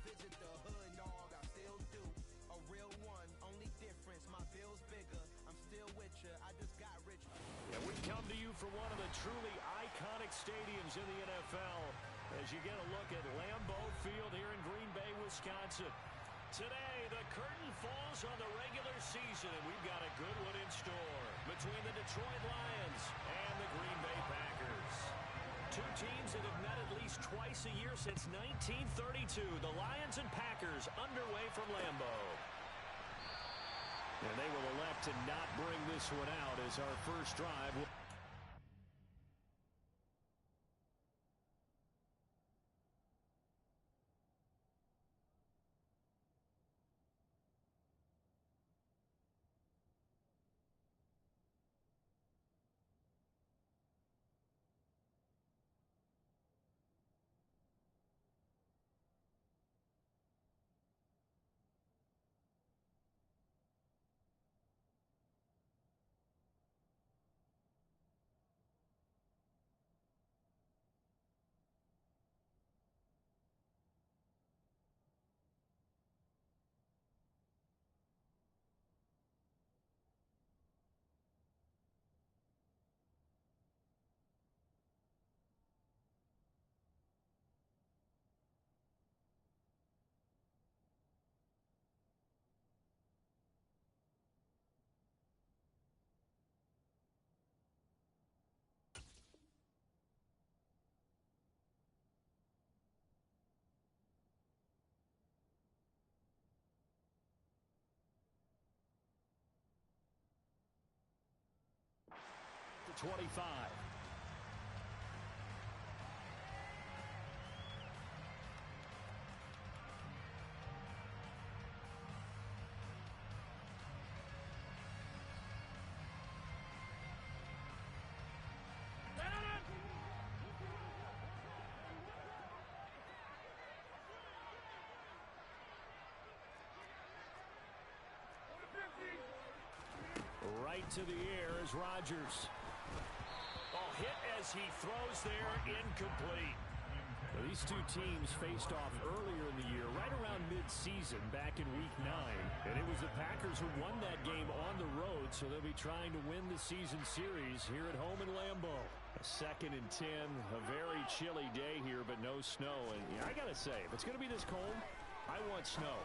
visit the hood, dog, I still do. A real one, only difference, my bill's bigger. I'm still with you, I just got rich. And we come to you from one of the truly iconic stadiums in the NFL as you get a look at Lambeau Field here in Green Bay, Wisconsin. Today, the curtain falls on the regular season, and we've got a good one in store between the Detroit Lions and the Green Bay Packers. Two teams that have met at least twice a year since 1932. The Lions and Packers underway from Lambeau. And they will elect to not bring this one out as our first drive will... The 25. Right to the air is Rodgers. Oh, hit as he throws there, incomplete. Well, these two teams faced off earlier in the year, right around mid-season, back in Week 9. And it was the Packers who won that game on the road, so they'll be trying to win the season series here at home in Lambeau. A 2nd and 10, a very chilly day here, but no snow. And I got to say, if it's going to be this cold, I want snow.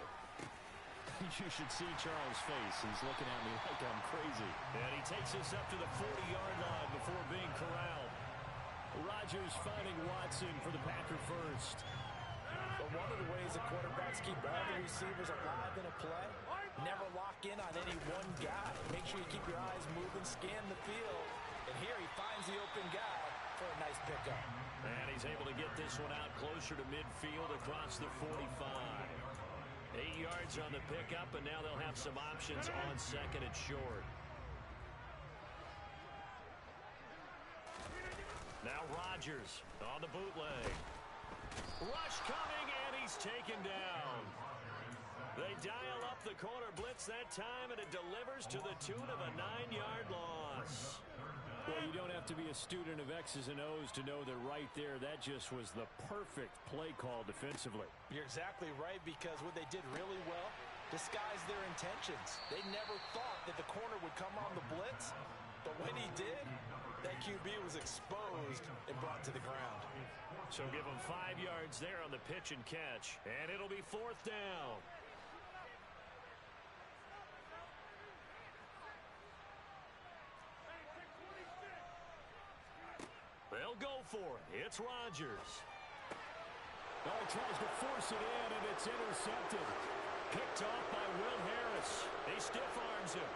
You should see Charles' face. He's looking at me like I'm crazy. And he takes us up to the 40-yard line before being corralled. Rodgers finding Watson for the Packer first. But one of the ways the quarterbacks keep all the receivers alive in a play, never lock in on any one guy. Make sure you keep your eyes moving, scan the field. And here he finds the open guy for a nice pickup. And he's able to get this one out closer to midfield across the 45. 8 yards on the pickup, and now they'll have some options on 2nd and short. Now Rodgers on the bootleg. Rush coming, and he's taken down. They dial up the corner blitz that time, and it delivers to the tune of a 9-yard loss. Well, you don't have to be a student of X's and O's to know that right there, that just was the perfect play call defensively. You're exactly right, because what they did really well, disguised their intentions. They never thought that the corner would come on the blitz, but when he did, that QB was exposed and brought to the ground. So give him 5 yards there on the pitch and catch, and it'll be 4th down. They'll go for it. It's Rodgers. Oh, tries to force it in, and it's intercepted. Picked off by Will Harris. He stiff arms him.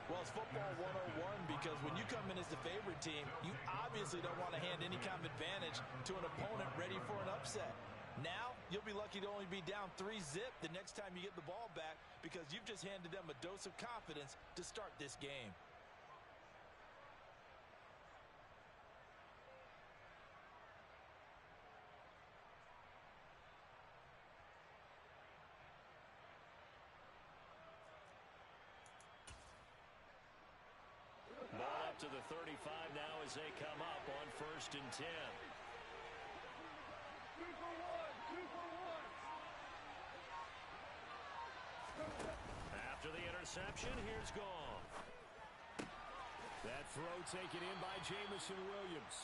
Well, it's football 101, because when you come in as the favorite team, you obviously don't want to hand any kind of advantage to an opponent ready for an upset. Now, you'll be lucky to only be down 3-zip the next time you get the ball back, because you've just handed them a dose of confidence to start this game. Ball up to the 35 now as they come up on 1st and 10. After the interception, here's Goff. That throw taken in by Jameson Williams.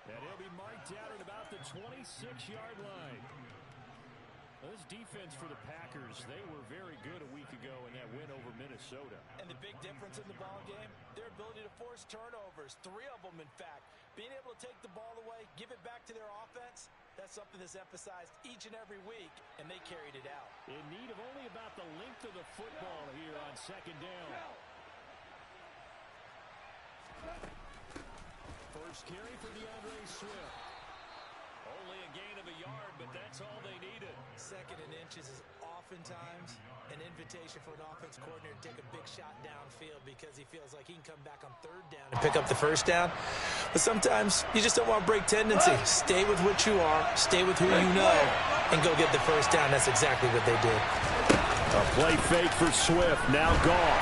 And he'll be marked out at about the 26-yard line. Well, this defense for the Packers, they were very good a week ago in that win over Minnesota. And the big difference in the ball game, their ability to force turnovers, 3 of them in fact. Being able to take the ball away, give it back to their offense, that's something that's emphasized each and every week, and they carried it out. In need of only about the length of the football here on second down. First carry for DeAndre Swift. Only a gain of a yard, but that's all they needed. Second and inches is oftentimes an invitation for an offense coordinator to take a big shot downfield because he feels like he can come back on third down and pick up the first down. But sometimes you just don't want to break tendency. Stay with what you are, stay with who you know, and go get the first down. That's exactly what they did. A play fake for Swift. Now Goff.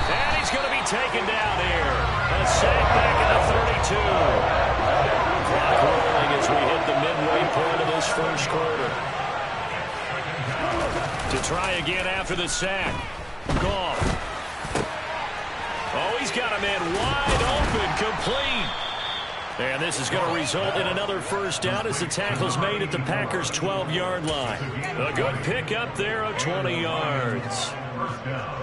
And he's going to be taken down here. A sack back at the 32. Clock rolling as we hit the midway point of this first quarter. To try again after the sack. Goff. Oh, he's got him in wide open, complete. And this is going to result in another first down as the tackle's made at the Packers' 12-yard line. A good pickup there of 20 yards.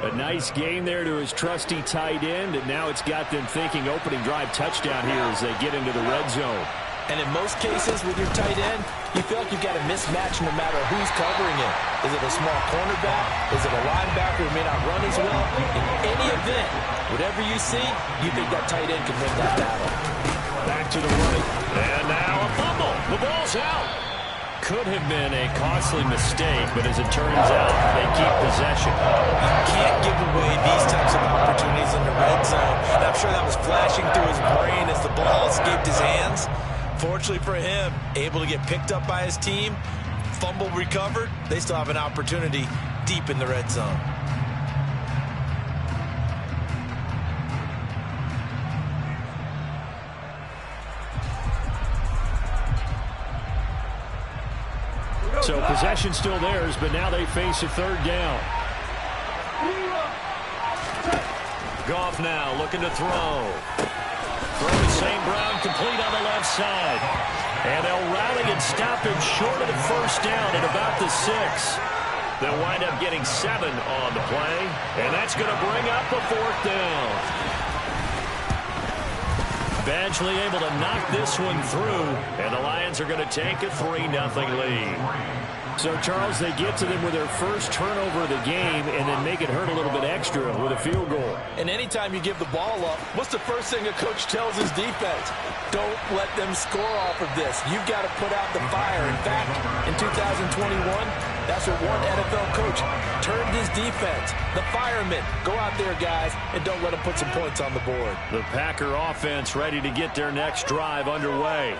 A nice gain there to his trusty tight end, and now it's got them thinking opening drive touchdown here as they get into the red zone. And in most cases with your tight end, you feel like you've got a mismatch no matter who's covering it. Is it a small cornerback? Is it a linebacker who may not run as well? In any event, whatever you see, you think that tight end can win that battle. Back to the right. And now a fumble. The ball's out. Could have been a costly mistake, but as it turns out, they keep possession. You can't give away these types of opportunities in the red zone. And I'm sure that was flashing through his brain as the ball escaped his hands. Fortunately for him, able to get picked up by his team, fumble recovered, they still have an opportunity deep in the red zone. So possession still theirs, but now they face a third down. Goff now looking to throw. Throw to St. Brown, complete on the left side. And they'll rally and stop him short of the first down at about the 6. They'll wind up getting 7 on the play, and that's going to bring up a 4th down. Badgley able to knock this one through, and the Lions are going to take a 3-0 lead. So, Charles, they get to them with their first turnover of the game and then make it hurt a little bit extra with a field goal. And anytime you give the ball up, what's the first thing a coach tells his defense? Don't let them score off of this. You've got to put out the fire. In fact, in 2021, that's what one NFL coach turned his defense. The firemen. Go out there, guys, and don't let them put some points on the board. The Packer offense ready to get their next drive underway.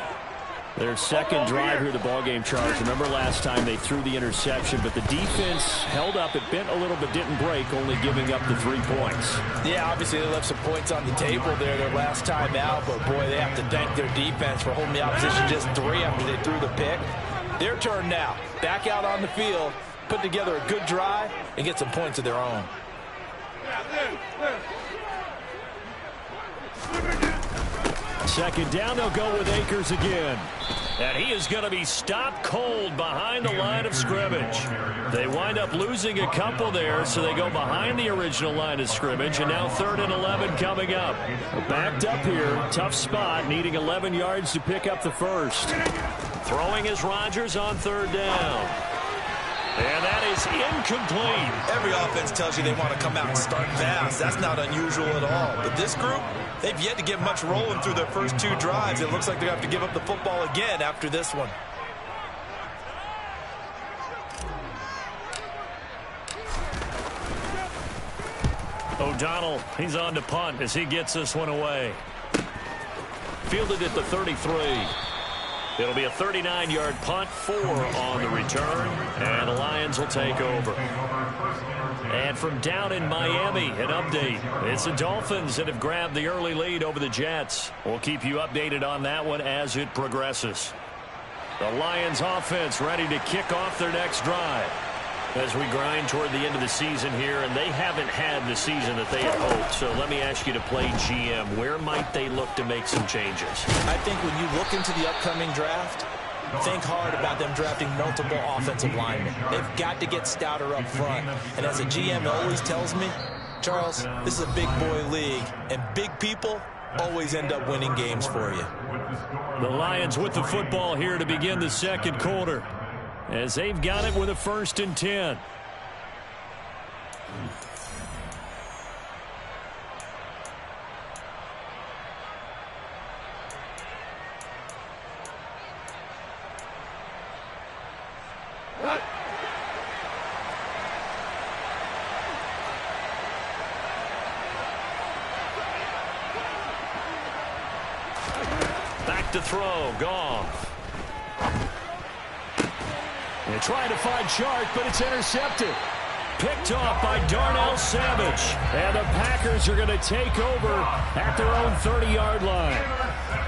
Their second drive here, the ballgame, Charles. Remember last time they threw the interception, but the defense held up. It bent a little but didn't break, only giving up the 3 points. Yeah, obviously they left some points on the table there their last time out, but boy, they have to thank their defense for holding the opposition just 3 after they threw the pick. Their turn now. Back out on the field, put together a good drive, and get some points of their own. Second down, they'll go with Akers again. And he is going to be stopped cold behind the line of scrimmage. They wind up losing a couple there, so they go behind the original line of scrimmage, and now 3rd and 11 coming up. Backed up here, tough spot, needing 11 yards to pick up the first. Throwing is Rodgers on 3rd down. And that is incomplete. Every offense tells you they want to come out and start fast. That's not unusual at all. But this group, they've yet to get much rolling through their first 2 drives. It looks like they're going to have to give up the football again after this one. O'Donnell, he's on to punt as he gets this one away. Fielded at the 33. It'll be a 39-yard punt, 4 on the return, and the Lions will take over. And from down in Miami, an update. It's the Dolphins that have grabbed the early lead over the Jets. We'll keep you updated on that one as it progresses. The Lions offense ready to kick off their next drive. As we grind toward the end of the season here, and they haven't had the season that they had hoped. So let me ask you to play GM. Where might they look to make some changes? I think when you look into the upcoming draft, think hard about them drafting multiple offensive linemen. They've got to get stouter up front. And as a GM always tells me, Charles, this is a big boy league, and big people always end up winning games for you. The Lions with the football here to begin the second quarter, as they've got it with a 1st and 10. Back to throw, Goff. They're trying to find Chark, but it's intercepted. Picked off by Darnell Savage. And the Packers are going to take over at their own 30-yard line.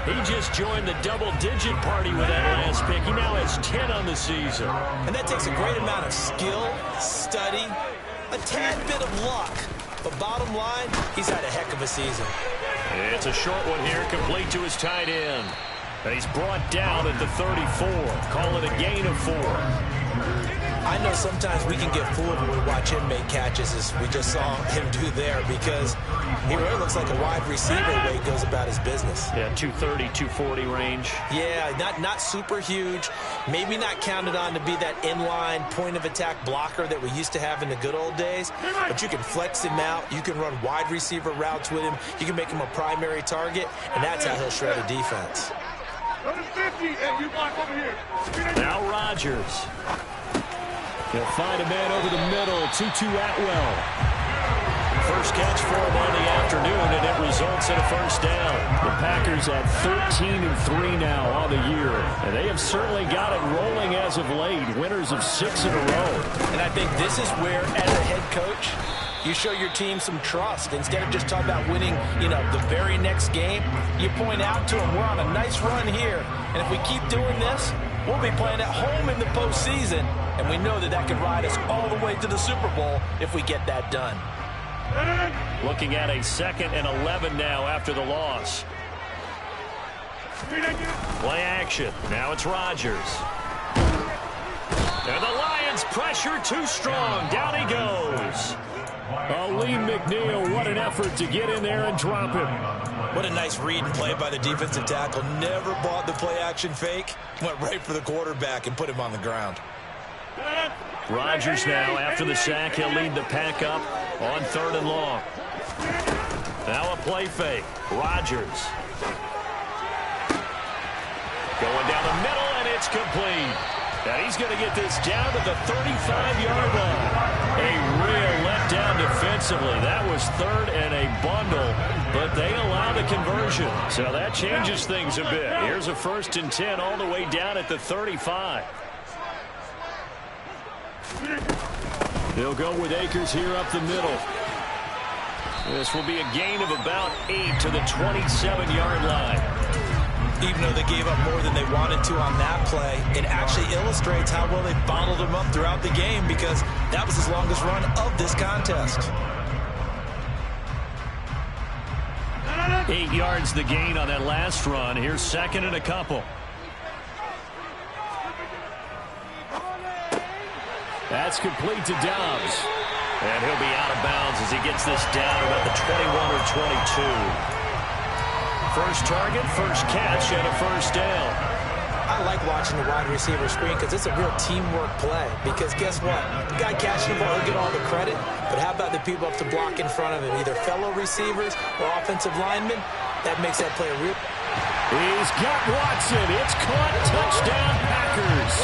He just joined the double-digit party with that last pick. He now has 10 on the season. And that takes a great amount of skill, study, a tad bit of luck. But bottom line, he's had a heck of a season. It's a short one here, complete to his tight end. He's brought down at the 34. Call it a gain of 4. I know sometimes we can get fooled when we watch him make catches, as we just saw him do there, because he really looks like a wide receiver the way he goes about his business. Yeah, 230, 240 range. Yeah, not super huge. Maybe not counted on to be that inline point-of-attack blocker that we used to have in the good old days, but you can flex him out. You can run wide receiver routes with him. You can make him a primary target, and that's how he'll shred a defense. Now Rodgers. He'll find a man over the middle. Tutu Atwell. First catch for him on the afternoon, and it results in a first down. The Packers at 13-3 now on the year, and they have certainly got it rolling as of late. Winners of 6 in a row. And I think this is where, as a head coach, you show your team some trust. Instead of just talking about winning, the very next game, you point out to them, we're on a nice run here. And if we keep doing this, we'll be playing at home in the postseason. And we know that could ride us all the way to the Super Bowl if we get that done. Looking at a 2nd and 11 now after the loss. Play action. Now it's Rodgers. And the Lions pressure too strong. Down he goes. Lee McNeil, what an effort to get in there and drop him. What a nice read and play by the defensive tackle. Never bought the play-action fake. Went right for the quarterback and put him on the ground. Rodgers now, after the sack, he'll lead the pack up on 3rd and long. Now a play fake. Rodgers. Going down the middle, and it's complete. And he's going to get this down to the 35-yard line. A real letdown defensively. That was 3rd and a bundle, but they allow the conversion. So that changes things a bit. Here's a 1st and 10 all the way down at the 35. They'll go with Akers here up the middle. This will be a gain of about 8 to the 27-yard line. Even though they gave up more than they wanted to on that play, it actually illustrates how well they bottled them up throughout the game, because that was his longest run of this contest. 8 yards the gain on that last run. Here's 2nd and a couple. That's complete to Dobbs. And he'll be out of bounds as he gets this down about the 21 or 22. First target, first catch, and a first down. I like watching the wide receiver screen because it's a real teamwork play. Because guess what? The guy catching the ball will get all the credit, but how about the people up to block in front of him, either fellow receivers or offensive linemen? That makes that play a real... He's got Watson. It's caught. Touchdown, Packers.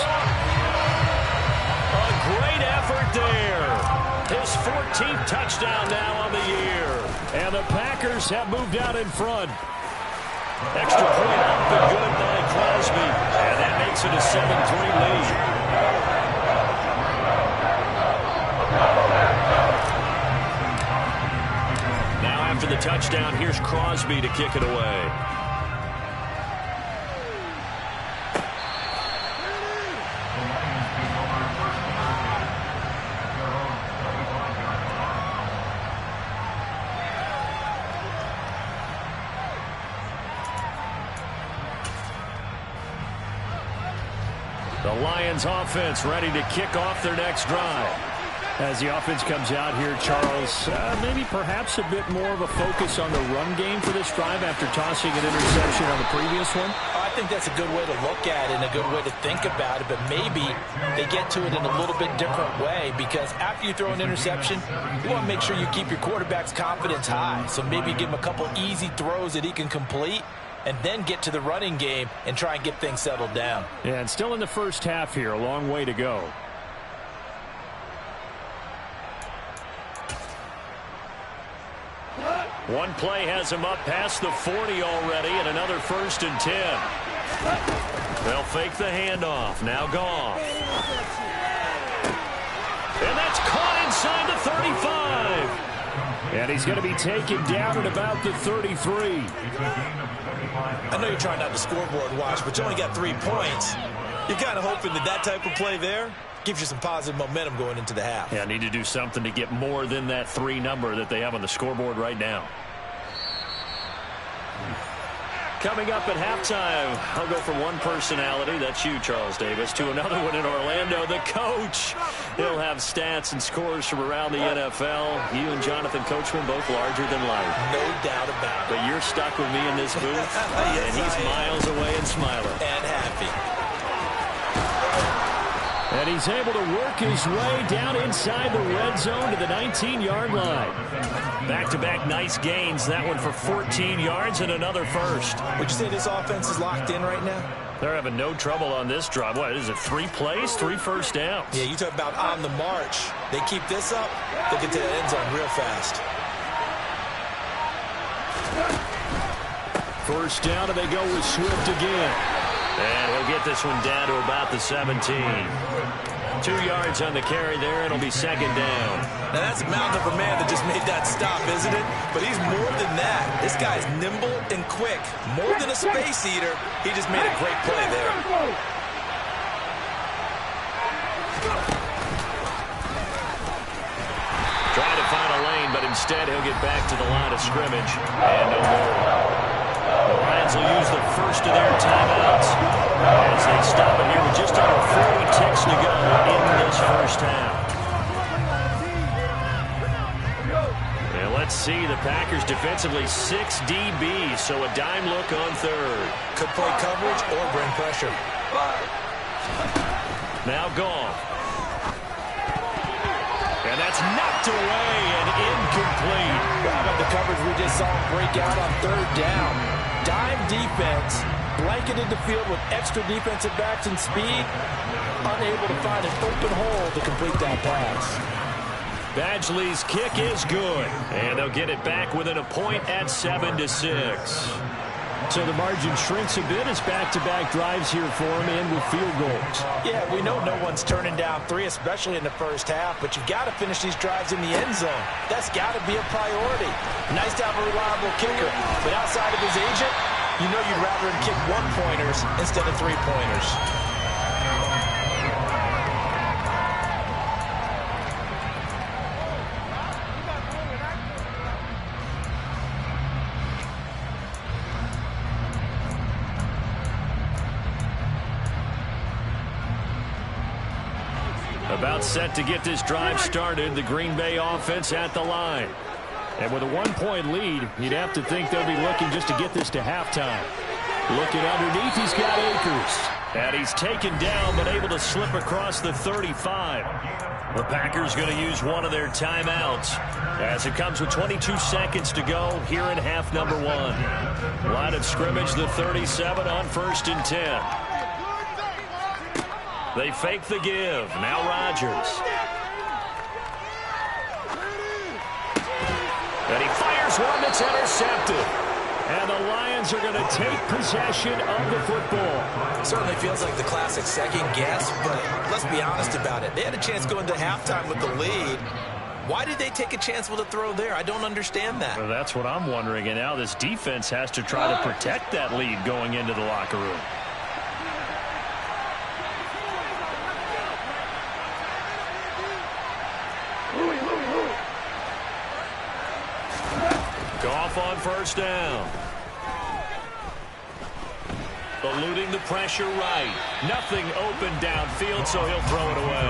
A great effort there. His 14th touchdown now on the year. And the Packers have moved out in front. Extra point up and good by Crosby. And that makes it a 7-3 lead. Now after the touchdown, here's Crosby to kick it away. The Lions offense ready to kick off their next drive. As the offense comes out here, Charles, maybe perhaps a bit more of a focus on the run game for this drive after tossing an interception on the previous one? I think that's a good way to look at it and a good way to think about it, but maybe they get to it in a little bit different way, because after you throw an interception, you want to make sure you keep your quarterback's confidence high. So maybe give him a couple easy throws that he can complete, and then get to the running game and try and get things settled down. Yeah, and still in the first half here, a long way to go. One play has him up past the 40 already, and another 1st and 10. They'll fake the handoff. Now Goff. And that's caught inside the 35. And he's going to be taken down at about the 33. I know you're trying not to scoreboard watch, but you only got 3 points. You're kind of hoping that type of play there gives you some positive momentum going into the half. Yeah, need to do something to get more than that 3 number that they have on the scoreboard right now. Coming up at halftime, I'll go from one personality, that's you, Charles Davis, to another one in Orlando, the coach. He'll have stats and scores from around the NFL. You and Jonathan Coachman both larger than life. No doubt about it. But you're stuck with me in this booth, yes, and he's miles away and smiling. And happy. And he's able to work his way down inside the red zone to the 19-yard line. Back-to-back nice gains. That one for 14 yards and another first. Would you say this offense is locked in right now? They're having no trouble on this drive. What is it, 3 plays, 3 first downs? Yeah, you talk about on the march. They keep this up, they'll get to that end zone real fast. First down, and they go with Swift again. And he'll get this one down to about the 17. 2 yards on the carry there. It'll be 2nd down. Now, that's a mountain of a man that just made that stop, isn't it? But he's more than that. This guy's nimble and quick. More than a space eater. He just made a great play there. Trying to find a lane, but instead he'll get back to the line of scrimmage. And no more. The Lions will use the first of their timeouts as they stop it here with just under 40 ticks to go in this first half. And let's see, the Packers defensively 6 DBs, so a dime look on third. Could play coverage or bring pressure. Now Goff. And that's knocked away and incomplete. How about the coverage we just saw him break out on 3rd down? Dime defense, blanketed the field with extra defensive backs and speed, unable to find an open hole to complete that pass. Badgley's kick is good, and they'll get it back within a point at 7-6. So the margin shrinks a bit as back-to-back drives here for him and with field goals. Yeah, we know no one's turning down 3, especially in the first half, but you've got to finish these drives in the end zone. That's got to be a priority. Nice to have a reliable kicker, but outside of his agent, you know you'd rather him kick 1-pointers instead of 3-pointers. About set to get this drive started, the Green Bay offense at the line. And with a 1-point lead, you'd have to think they'll be looking just to get this to halftime. Looking underneath, he's got Akers. And he's taken down, but able to slip across the 35. The Packers going to use one of their timeouts as it comes with 22 seconds to go here in half number 1. Line of scrimmage, the 37 on 1st and 10. They fake the give. Now Rodgers. And he fires one that's intercepted. And the Lions are going to take possession of the football. It certainly feels like the classic second guess, but let's be honest about it. They had a chance going to halftime with the lead. Why did they take a chance with a throw there? I don't understand that. Well, that's what I'm wondering. And now this defense has to try to protect that lead going into the locker room. Goff on 1st down. Eluding the pressure right. Nothing open downfield, so he'll throw it away.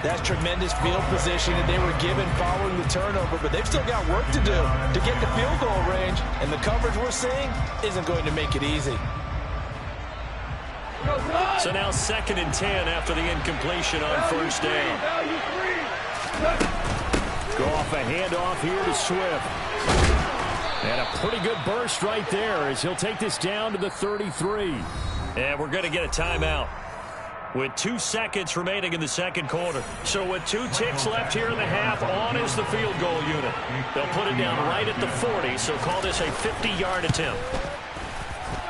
That's tremendous field position that they were given following the turnover, but they've still got work to do to get to field goal range, and the coverage we're seeing isn't going to make it easy. So now 2nd and 10 after the incompletion on first down. Go off a handoff here to Swift. And a pretty good burst right there as he'll take this down to the 33. And we're going to get a timeout with 2 seconds remaining in the second quarter. So with 2 ticks left here in the half, on is the field goal unit. They'll put it down right at the 40, so call this a 50-yard attempt.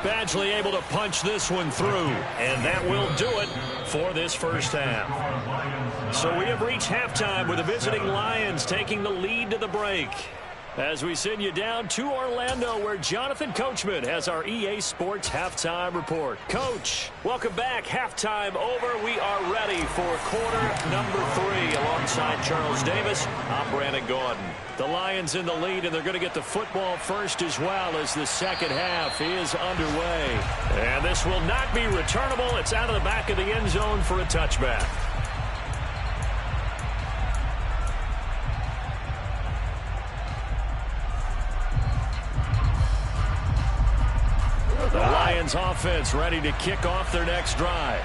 Badgley able to punch this one through, and that will do it for this first half. So we have reached halftime with the visiting Lions taking the lead to the break. As we send you down to Orlando, where Jonathan Coachman has our EA Sports Halftime Report. Coach, welcome back. Halftime over. We are ready for quarter number 3. Alongside Charles Davis, I'm Brandon Gordon. The Lions in the lead, and they're going to get the football first as well as the second half is underway. And this will not be returnable. It's out of the back of the end zone for a touchback. The Lions offense ready to kick off their next drive.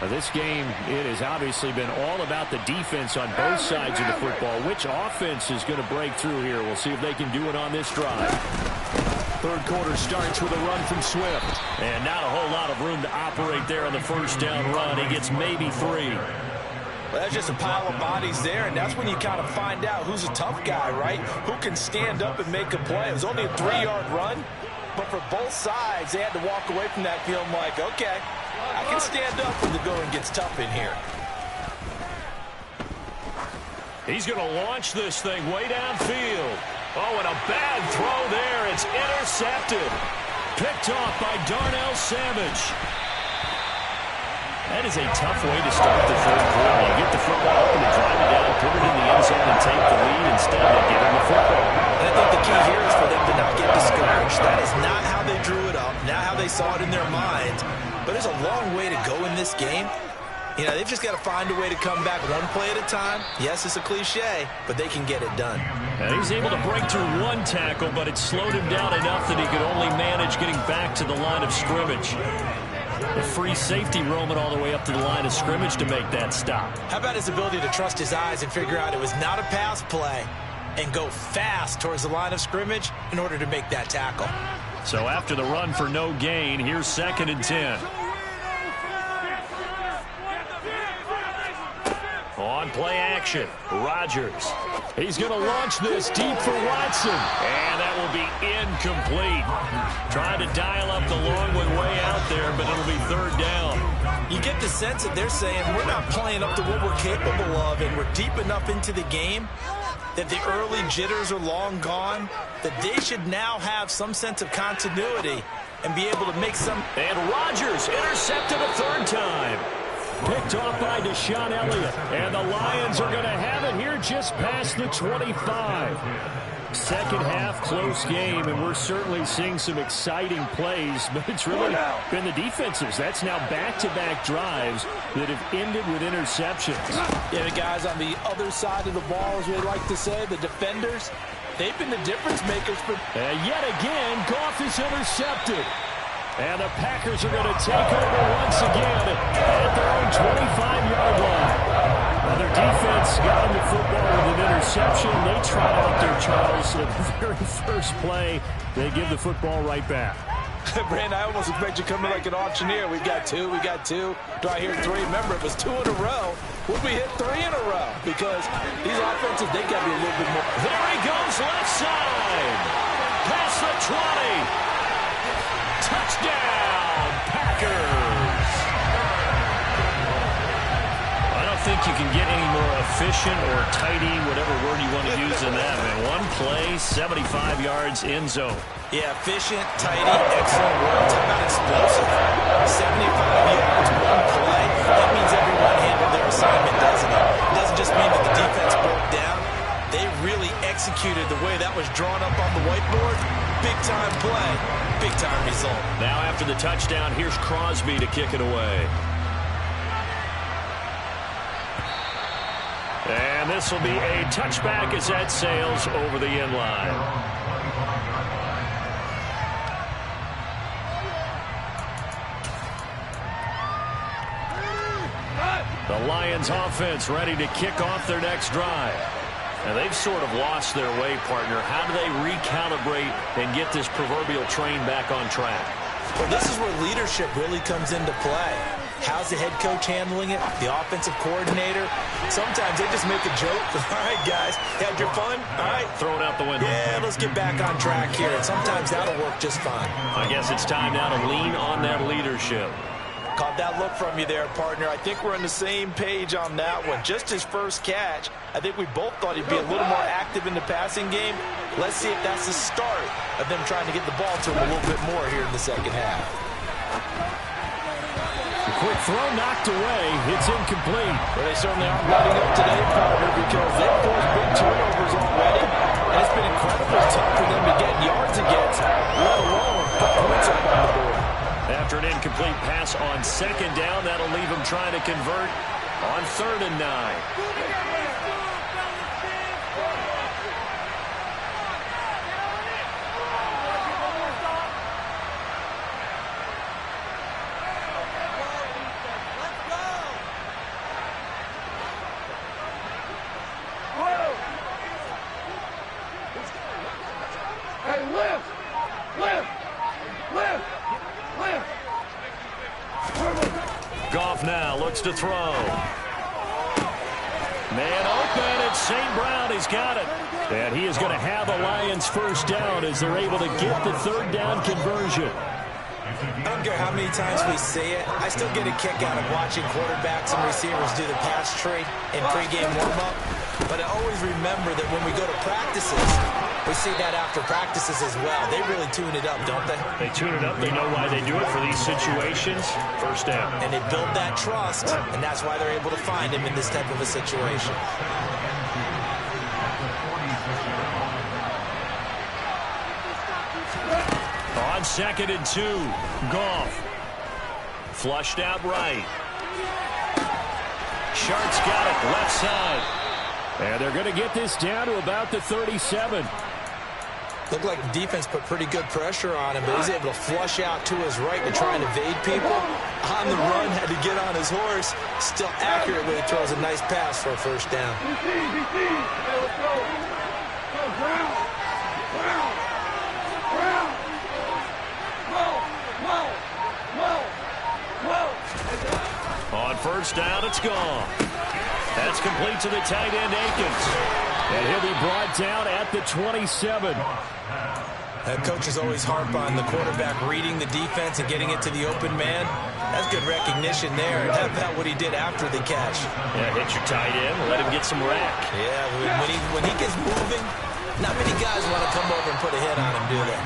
This game, it has obviously been all about the defense on both sides of the football. Which offense is going to break through here? We'll see if they can do it on this drive. Third quarter starts with a run from Swift. And not a whole lot of room to operate there on the first down run. He gets maybe 3. Well, that's just a pile of bodies there, and that's when you kind of find out who's a tough guy, right? Who can stand up and make a play. It was only a 3-yard run. But for both sides, they had to walk away from that feeling like, okay, I can stand up when the going gets tough in here. He's going to launch this thing way downfield. Oh, and a bad throw there. It's intercepted. Picked off by Darnell Savage. That is a tough way to start the third quarter. You get the football up and drive it down, put it in the end zone, and take the lead. Instead, they give him the football. And I think the key here is for them to not get discouraged. That is not how they drew it up, not how they saw it in their minds. But there's a long way to go in this game. You know, they've just got to find a way to come back one play at a time. Yes, it's a cliche, but they can get it done. And he's able to break through one tackle, but it slowed him down enough that he could only manage getting back to the line of scrimmage. The free safety roaming all the way up to the line of scrimmage to make that stop. How about his ability to trust his eyes and figure out it was not a pass play and go fast towards the line of scrimmage in order to make that tackle. So after the run for no gain, here's 2nd and 10. On play action, Rodgers. He's going to launch this deep for Watson. And that will be incomplete. Trying to dial up the long one way out there, but it'll be 3rd down. You get the sense that they're saying we're not playing up to what we're capable of, and we're deep enough into the game that the early jitters are long gone, that they should now have some sense of continuity and be able to make some. And Rodgers intercepted a 3rd time. Picked off by Deshaun Elliott. And the Lions are going to have it here just past the 25. Second half, close game, and we're certainly seeing some exciting plays, but it's really been the defenses. That's now back-to-back drives that have ended with interceptions. Yeah, the guys on the other side of the ball, as we like to say, the defenders, they've been the difference makers. And yet again, Goff is intercepted. And the Packers are going to take over once again at their own 25-yard line. Now their defense got them the football with an interception. They trot out there, Charles, at the very first play. They give the football right back. Brandon, I almost expect you coming like an auctioneer. We got two. Do I hear 3? Remember, it was 2 in a row. Would we hit 3 in a row? Because these offenses, they got to be a little bit more. There he goes, left side. Past the 20. Touchdown, Packers. I don't think you can get any more efficient or tidy, whatever word you want to use in that, man. One play, 75 yards, end zone. Yeah, efficient, tidy, excellent work. Talk about explosive. 75 yards, one play. That means everyone handled their assignment, doesn't it? It doesn't just mean that the defense broke down. They really executed the way that was drawn up on the whiteboard. Big-time play, big-time result. result. Now after the touchdown, here's Crosby to kick it away. And this will be a touchback as that sails over the end line. The Lions offense ready to kick off their next drive. And they've sort of lost their way, partner. How do they recalibrate and get this proverbial train back on track? Well, this is where leadership really comes into play. How's the head coach handling it? The offensive coordinator? Sometimes they just make a joke. All right, guys, had your fun? All right. Throw it out the window. Yeah, let's get back on track here. And sometimes that'll work just fine. I guess it's time now to lean on that leadership. Caught that look from you there, partner. I think we're on the same page on that one. Just his first catch. I think we both thought he'd be a little more active in the passing game. Let's see if that's the start of them trying to get the ball to him a little bit more here in the second half. The quick throw knocked away. It's incomplete. Well, they certainly aren't letting up today, partner, because they've forced big turnovers already. And it's been incredibly tough for them to get yards against, let alone put points up on the board. After an incomplete pass on second down, that'll leave him trying to convert on 3rd and 9. Goff now looks to throw. Man open, it's St. Brown. He's got it. And he is going to have a Lions first down as they're able to get the 3rd down conversion. I don't care how many times we see it. I still get a kick out of watching quarterbacks and receivers do the pass tree in pregame warm-up. But I always remember that when we go to practices, we see that after practices as well. They really tune it up, don't they? They tune it up. They know why they do it for these situations. First down. And they build that trust, and that's why they're able to find him in this type of a situation. On 2nd and 2, Goff. Flushed out right. Sharp's got it left side. And they're going to get this down to about the 37. Looked like the defense put pretty good pressure on him, but he's able to flush out to his right to try and evade people. On the run, had to get on his horse. Still accurately throws a nice pass for a first down. On first down, it's gone. That's complete to the tight end, Akins. And he'll be brought down at the 27. Coaches always harp on the quarterback reading the defense and getting it to the open man. That's good recognition there. And how about what he did after the catch? Yeah, hit your tight end, let him get some rack. Yeah, when he gets moving, not many guys want to come over and put a hit on him, do they?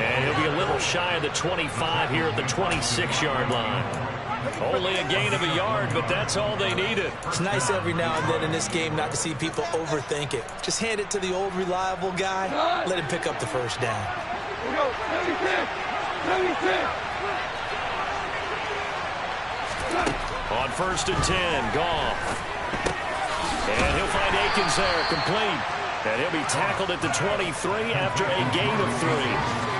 And he'll be a little shy of the 25 here at the 26-yard line. Only a gain of a yard, but that's all they needed. It's nice every now and then in this game not to see people overthink it. Just hand it to the old reliable guy. Let him pick up the first down. On 1st and 10, Goff. And he'll find Akins there, complete. And he'll be tackled at the 23 after a gain of 3.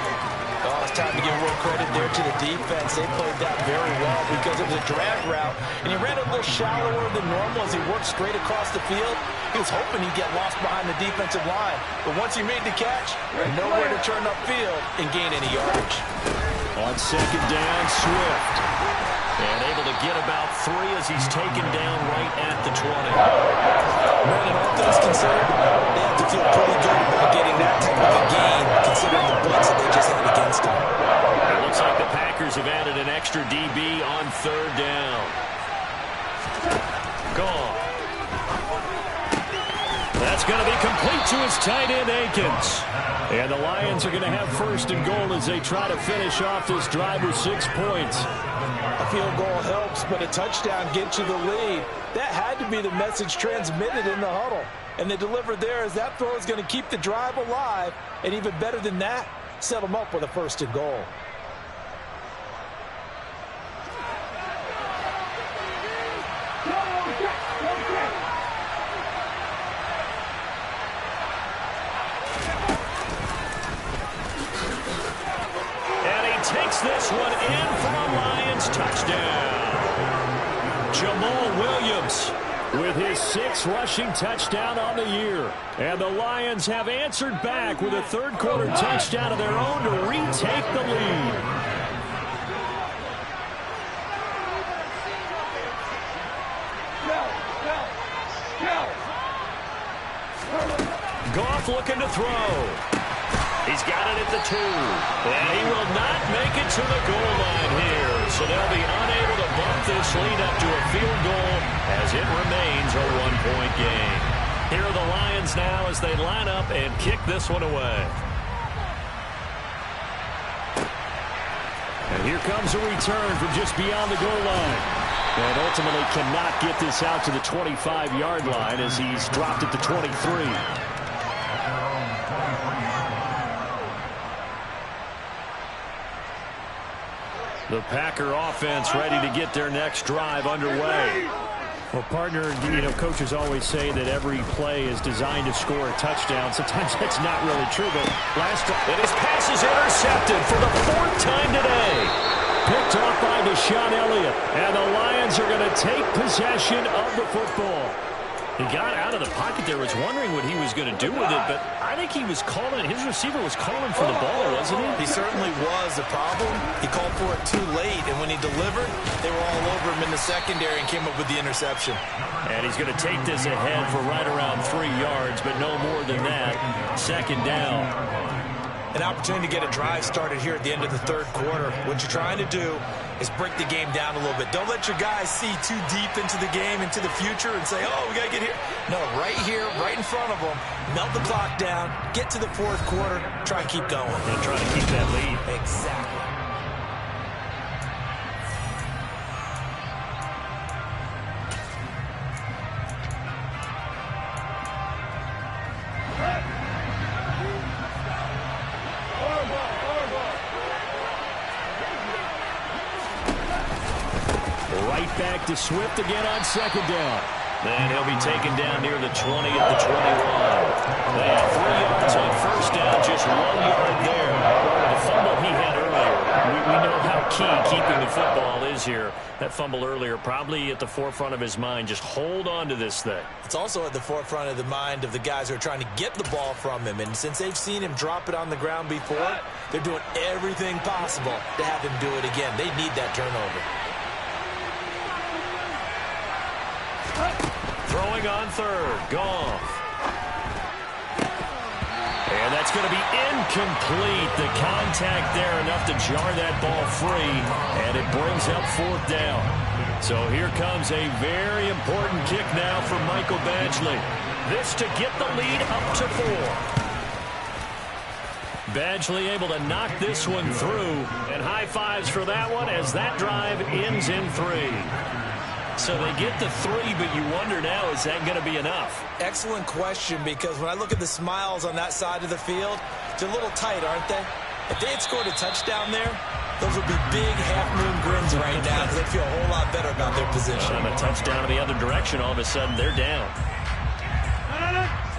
Oh, it's time to give real credit there to the defense. They played that very well because it was a drag route, and he ran a little shallower than normal as he worked straight across the field. He was hoping he'd get lost behind the defensive line, but once he made the catch, nowhere to turn upfield and gain any yardage. On 2nd down, Swift. And able to get about 3 as he's taken down right at the 20. Brandon, all things considered, they have to feel pretty good about getting that type of a gain, considering the blitz that they just had against them. It looks like the Packers have added an extra DB on 3rd down. Gone. That's going to be complete to his tight end, Akins. And the Lions are going to have 1st and goal as they try to finish off this drive with 6 points. A field goal helps, but a touchdown gets you the lead. That had to be the message transmitted in the huddle. And they delivered there as that throw is going to keep the drive alive. And even better than that, set them up with a 1st and goal. takes this one in for a Lions touchdown. Jamal Williams with his 6th rushing touchdown on the year. And the Lions have answered back with a third-quarter touchdown of their own to retake the lead. Goff looking to throw. He's got it at the 2. And he will not make it to the goal line here. So they'll be unable to bump this lead up to a field goal as it remains a 1-point game. Here are the Lions now as they line up and kick this one away. And here comes a return from just beyond the goal line. And ultimately cannot get this out to the 25-yard line as he's dropped at the 23. The Packer offense ready to get their next drive underway. Well, partner, coaches always say that every play is designed to score a touchdown. Sometimes that's not really true, but last time, and his pass is intercepted for the 4th time today. Picked off by Deshaun Elliott, and the Lions are going to take possession of the football. He got out of the pocket there, was wondering what he was going to do with it, but I think he was calling, his receiver was calling for the ball, wasn't he? He certainly was. The problem, he called for it too late, and when he delivered, they were all over him in the secondary and came up with the interception. And he's going to take this ahead for right around 3 yards, but no more than that. 2nd down. An opportunity to get a drive started here at the end of the 3rd quarter. What you're trying to do is break the game down a little bit. Don't let your guys see too deep into the game, into the future, and say, oh, we got to get here. No, right here, right in front of them, melt the clock down, get to the 4th quarter, try and keep going. And try to keep that lead. Exactly. Back to Swift again on 2nd down. And he'll be taken down near the 20 at the 21. They have 3 yards on 1st down, just 1 yard there. The fumble he had earlier. We know how key keeping the football is here. That fumble earlier probably at the forefront of his mind. Just hold on to this thing. It's also at the forefront of the mind of the guys who are trying to get the ball from him. And since they've seen him drop it on the ground before, they're doing everything possible to have him do it again. They need that turnover. Throwing on 3rd, Goff. And that's going to be incomplete. The contact there enough to jar that ball free, and it brings up 4th down. So here comes a very important kick now for Michael Badgley. This to get the lead up to 4. Badgley able to knock this one through, and high fives for that one as that drive ends in 3. So they get the 3, but you wonder now, is that going to be enough? Excellent question, because when I look at the smiles on that side of the field, they're a little tight, aren't they? If they had scored a touchdown there, those would be big half-moon grins right now because they feel a whole lot better about their position. A touchdown in the other direction, all of a sudden they're down.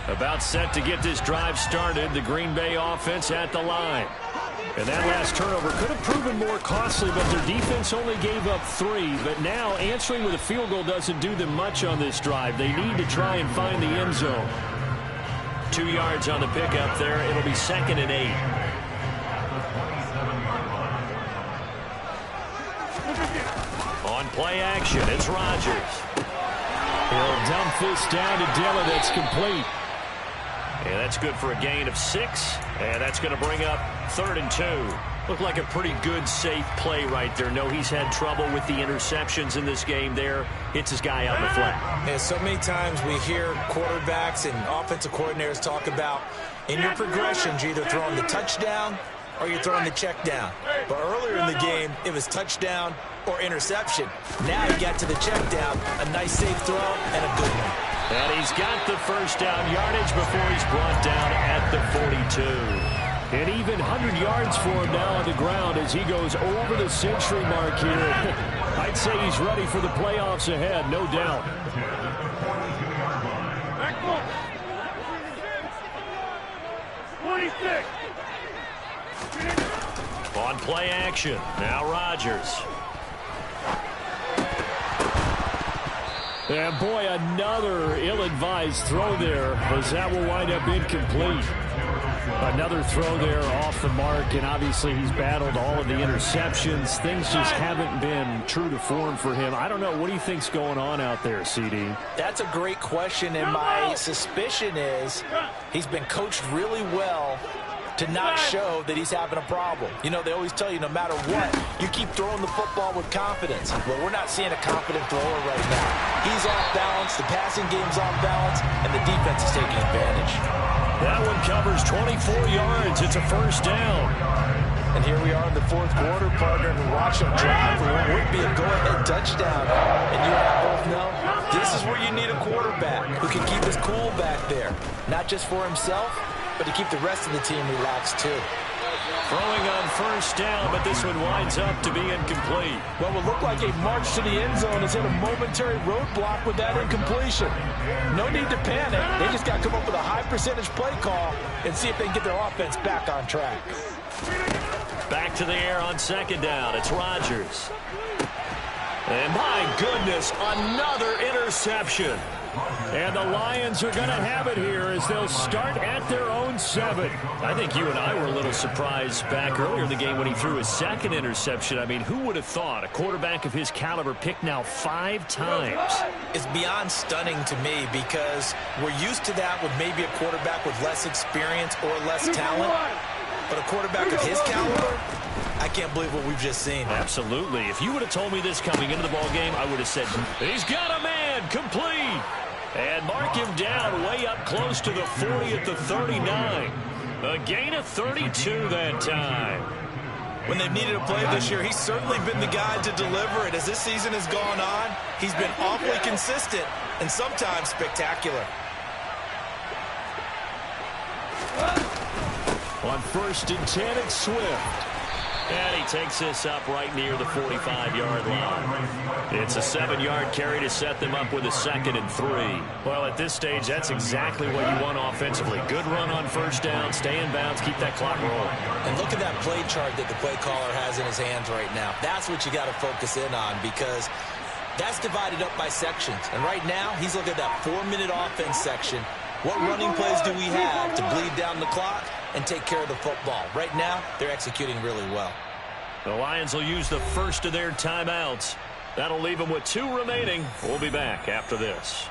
About set to get this drive started, the Green Bay offense at the line. And that last turnover could have proven more costly, but their defense only gave up 3. But now answering with a field goal doesn't do them much on this drive. They need to try and find the end zone. 2 yards on the pickup there. It'll be 2nd and 8. On play action, it's Rodgers. He'll dump this down to Dillon. That's complete. And that's good for a gain of 6. And that's going to bring up 3rd and 2. Looked like a pretty good, safe play right there. No, he's had trouble with the interceptions in this game there. Hits his guy out in the flat. Yeah, so many times we hear quarterbacks and offensive coordinators talk about in your progressions, you're either throwing the touchdown or you're throwing the check down. But earlier in the game, it was touchdown or interception. Now he got to the check down, a nice safe throw, and a good one. And he's got the 1st down yardage before he's brought down at the 42. And even 100 yards for him now on the ground as he goes over the century mark here. I'd say he's ready for the playoffs ahead, no doubt. Back up. 26. On play action, now Rodgers. And boy, another ill-advised throw there, as that will wind up incomplete. Another throw there off the mark, and obviously he's battled all of the interceptions. Things just haven't been true to form for him. I don't know. What do you think's going on out there, CD? That's a great question, and my suspicion is he's been coached really well to not show that he's having a problem. You know, they always tell you no matter what, you keep throwing the football with confidence. Well, we're not seeing a confident thrower right now. He's off balance, the passing game's off balance, and the defense is taking advantage. That one covers 24 yards. It's a first down. And here we are in the fourth quarter, partner, and watch him drive for what would be a go-ahead touchdown. And you and I both know this is where you need a quarterback who can keep his cool back there, not just for himself, but to keep the rest of the team relaxed too. Throwing on first down, but this one winds up to be incomplete. What will look like a march to the end zone has hit a momentary roadblock with that incompletion. No need to panic. They just got to come up with a high percentage play call and see if they can get their offense back on track. Back to the air on second down. It's Rodgers. And my goodness, another interception. And the Lions are going to have it here as they'll start at their own 7. I think you and I were a little surprised back earlier in the game when he threw his second interception. I mean, who would have thought a quarterback of his caliber picked now 5 times? It's beyond stunning to me because we're used to that with maybe a quarterback with less experience or less talent. But a quarterback of his caliber, I can't believe what we've just seen. Absolutely. If you would have told me this coming into the ballgame, I would have said, he's got a man, complete. And mark him down way up close to the 40 at the 39. A gain of 32 that time. When they've needed a play this year, he's certainly been the guy to deliver it. As this season has gone on, he's been awfully consistent and sometimes spectacular. On first and 10, it's Swift. And he takes this up right near the 45-yard line. It's a 7-yard carry to set them up with a 2nd and 3. Well, at this stage, that's exactly what you want offensively. Good run on first down, stay in bounds, keep that clock rolling. And look at that play chart that the play caller has in his hands right now. That's what you got to focus in on because that's divided up by sections. And right now, he's looking at that 4-minute offense section. What running plays do we have to bleed down the clock and take care of the football? Right now, they're executing really well. The Lions will use the first of their timeouts. That'll leave them with 2 remaining. We'll be back after this.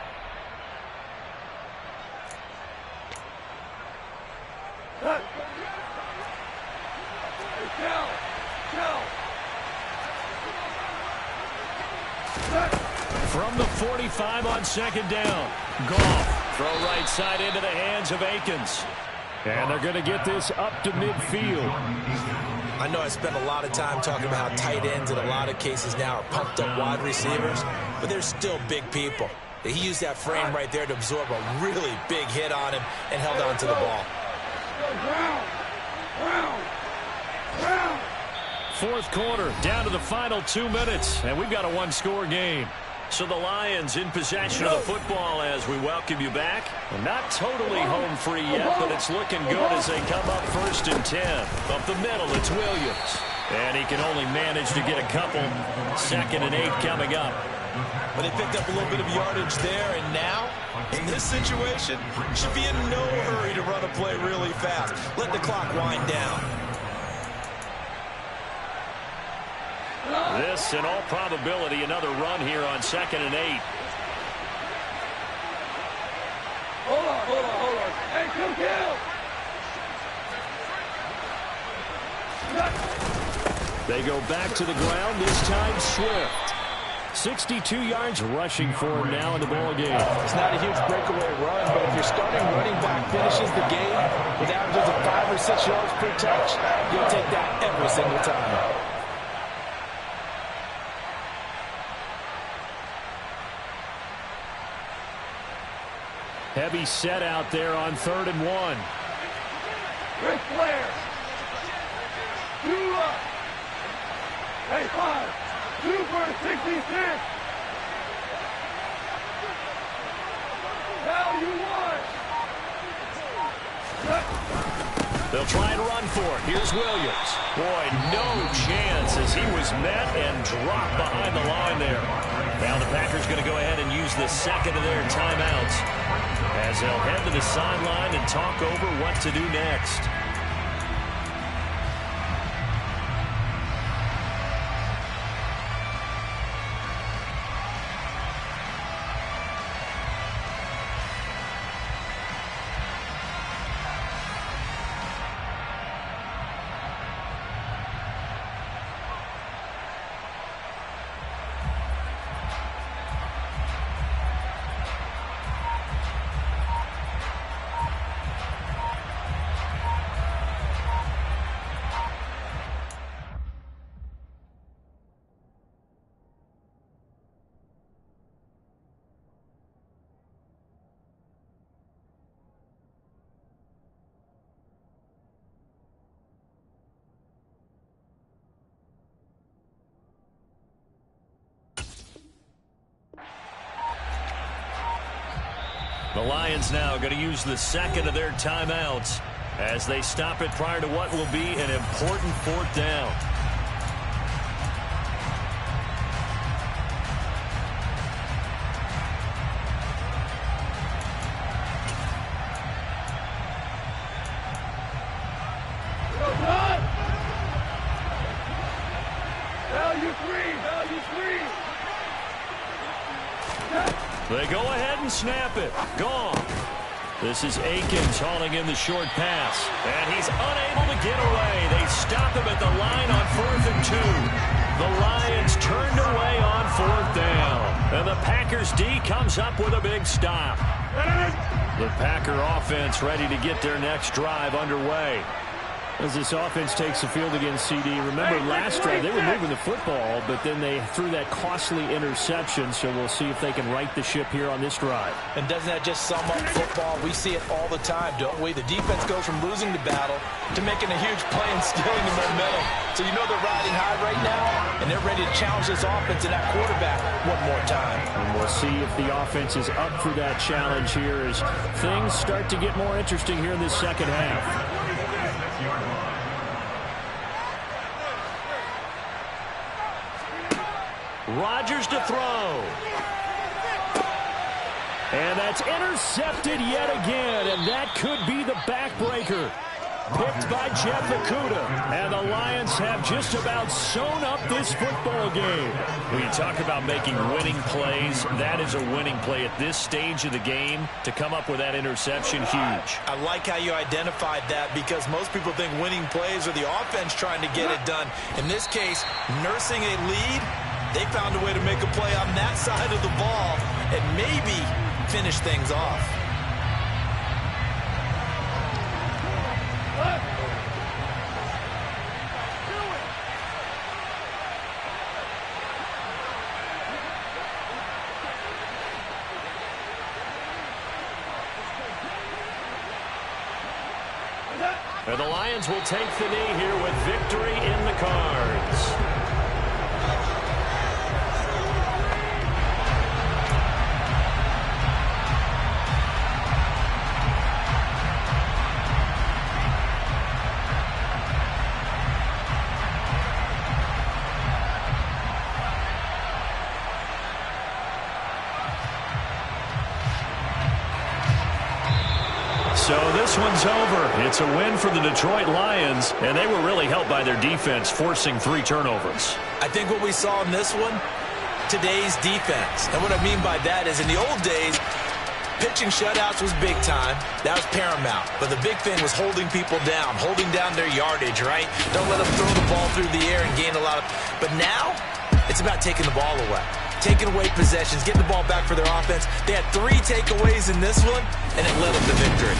From the 45 on second down, Goff. Throw right side into the hands of Akins. And they're going to get this up to midfield. I know I spent a lot of time talking about how tight ends in a lot of cases now are pumped up wide receivers, but they're still big people. He used that frame right there to absorb a really big hit on him and held on to the ball. Fourth quarter, down to the final 2 minutes, and we've got a 1-score game. So the Lions in possession of the football as we welcome you back. Not totally home free yet, but it's looking good as they come up first and 10. Up the middle, it's Williams. And he can only manage to get a couple. 2nd and 8 coming up. But they picked up a little bit of yardage there, and now, in this situation, should be in no hurry to run a play really fast. Let the clock wind down. This, in all probability, another run here on 2nd and 8. Hold on. Hey, come kill! They go back to the ground, this time Swift. 62 yards rushing for him now in the ball game. It's not a huge breakaway run, but if your starting running back finishes the game with averages of 5 or 6 yards per touch, you'll take that every single time. Heavy set out there on 3rd and 1. Ric Flair. 2 up. Hey, 5. 2 for 66. Now you won. They'll try and run for it. Here's Williams. Boy, no chance as he was met and dropped behind the line there. Now the Packers going to go ahead and use the second of their timeouts as they'll head to the sideline and talk over what to do next. The Lions now going to use the second of their timeouts as they stop it prior to what will be an important fourth down. They go ahead and snap it. Gone. This is Akins hauling in the short pass. And he's unable to get away. They stop him at the line on 4th and 2. The Lions turned away on 4th down. And the Packers D comes up with a big stop. The Packer offense ready to get their next drive underway. As this offense takes the field against CD, remember last drive they were moving the football, but then they threw that costly interception, so we'll see if they can right the ship here on this drive. And doesn't that just sum up football? We see it all the time, don't we? The defense goes from losing the battle to making a huge play and stealing the momentum. So you know they're riding high right now, and they're ready to challenge this offense and that quarterback one more time. And we'll see if the offense is up for that challenge here as things start to get more interesting here in this second half. Rodgers to throw. And that's intercepted yet again, and that could be the backbreaker. Picked by Jeff Okudah. And the Lions have just about sewn up this football game. When you talk about making winning plays, that is a winning play at this stage of the game. To come up with that interception, huge. I like how you identified that because most people think winning plays are the offense trying to get it done. In this case, nursing a lead, they found a way to make a play on that side of the ball and maybe finish things off. And the Lions will take the knee here with victory in the cards. So this one's over. It's a win for the Detroit Lions, and they were really helped by their defense, forcing 3 turnovers. I think what we saw in this one, today's defense. And what I mean by that is in the old days, pitching shutouts was big time. That was paramount. But the big thing was holding people down, holding down their yardage, right? Don't let them throw the ball through the air and gain a lot of... But now, it's about taking the ball away. Taking away possessions, getting the ball back for their offense. They had 3 takeaways in this one, and it led them to victory.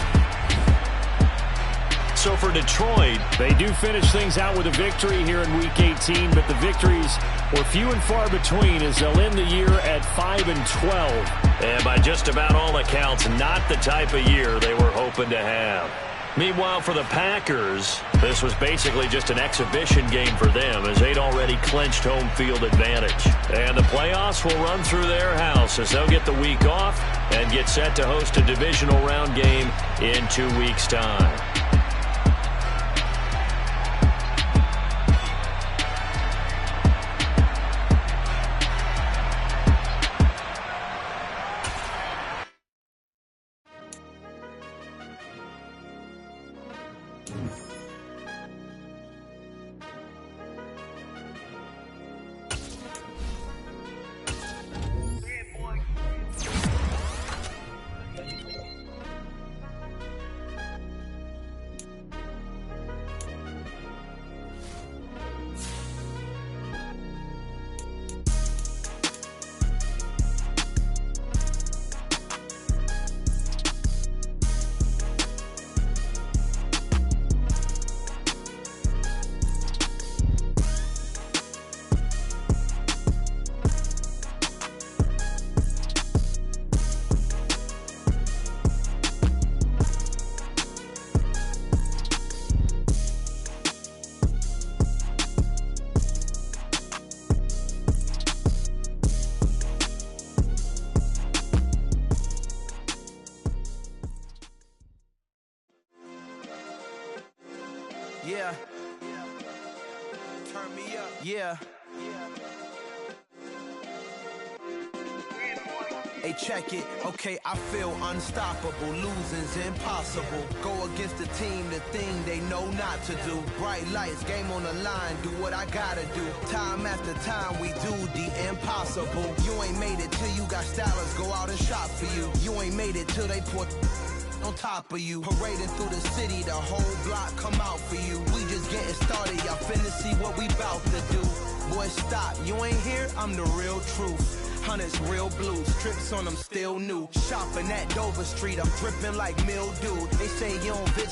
So for Detroit, they do finish things out with a victory here in Week 18, but the victories were few and far between as they'll end the year at 5-12. And by just about all accounts, not the type of year they were hoping to have. Meanwhile, for the Packers, this was basically just an exhibition game for them as they'd already clinched home field advantage. And the playoffs will run through their house as they'll get the week off and get set to host a divisional round game in 2 weeks' time. Yeah. Hey, check it. Okay, I feel unstoppable. Losing's impossible. Go against the team, the thing they know not to do. Bright lights, game on the line. Do what I gotta do. Time after time, we do the impossible. You ain't made it till you got stylers go out and shop for you. You ain't made it till they put on top of you. Parading through the city, the whole block come out for you. We just getting started, y'all finna see what we bout to do. Boy, stop, you ain't here, I'm the real truth. Hunters, real blues, strips on them still new. Shopping at Dover Street, I'm dripping like mildew. They say you don't visit